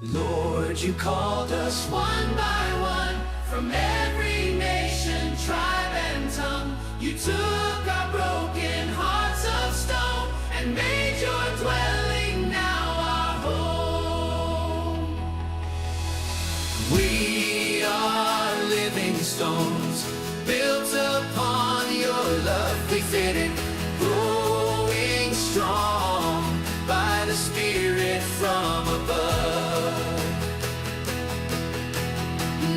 Lord, you called us one by one from every nation, tribe, and tongue. You took our broken hearts of stone and made your dwelling now our home. We are living stones, built upon your love. We fitted, growing strong by the Spirit from above.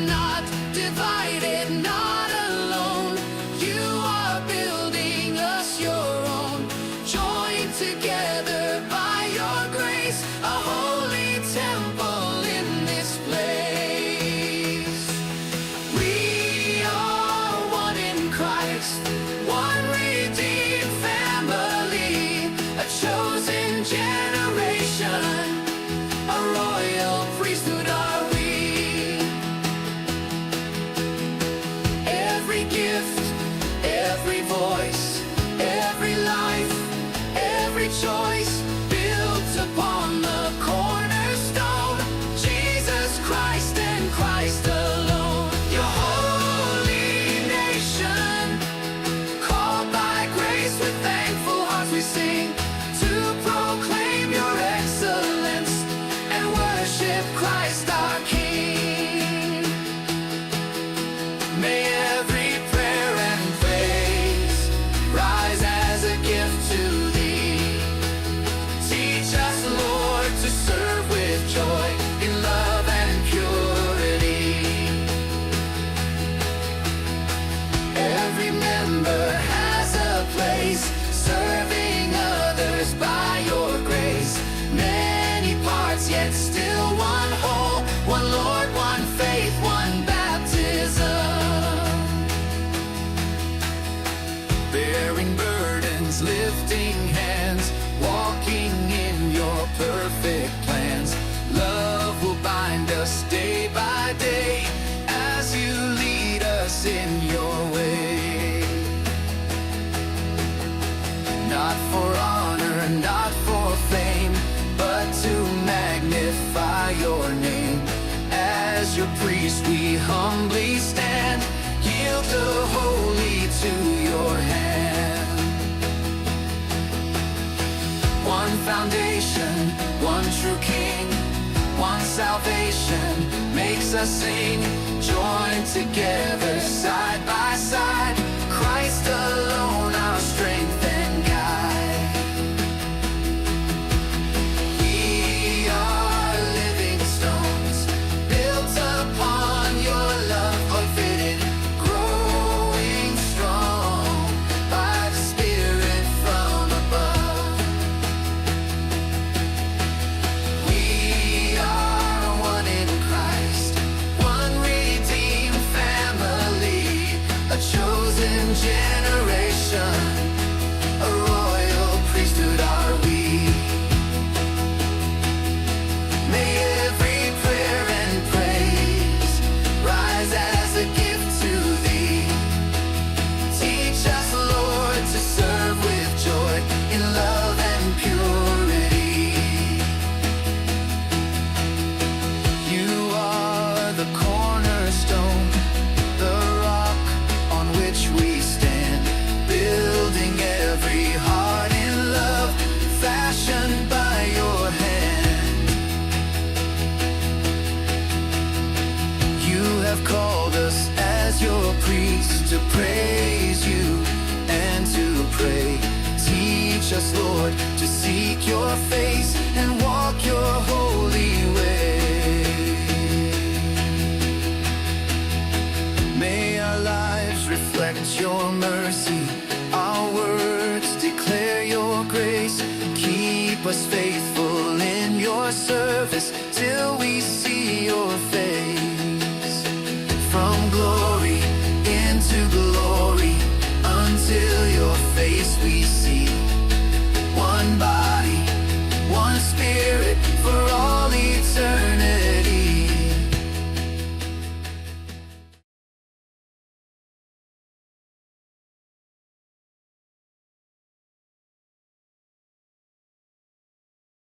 Not divided, not alone. You are building us your own, joined together by your grace, a holy temple in this place. We are one in Christ, one redeemed family, a chosen generation, a royal priesthood are we. Every gift, every voice, every life, every choice, built upon the cornerstone, Jesus Christ and Christ alone. Your holy nation, called by grace with thankful hearts we sing, to proclaim your excellence and worship Christ our King. May every prayer and praise rise as a gift to thee. Teach us, Lord, to serve with joy in love and purity. Every member has a place, serving others by your grace. Many parts, yet still one whole, one Lord, one faith, one baptism. Bearing burdens, lifting hands, walking in your perfect plans. Love will bind us day by day as you lead us in your way. Not for honor, not for fame, but to magnify your name. As your priest we humbly stand, yield the holy to your hand. One foundation, one true King, one salvation makes us sing, joined together side by side, Christ alone our strength and guide. We are living stones, built upon your love, unfitted, growing strong by the Spirit from above. We are one in Christ, one redeemed family, a chosen generation, a royal priesthood are we. May every prayer and praise rise as a gift to thee. Teach us, Lord, to serve with joy in love and purity. You are the cornerstone, the rock on which we stand, building every heart in love, fashioned by your hand. You have called us as your priests to praise you and to pray. Teach us, Lord, to seek your face and walk your holy way. May our lives reflect your mercy, our words declare your grace. Keep us faithful in your service till we see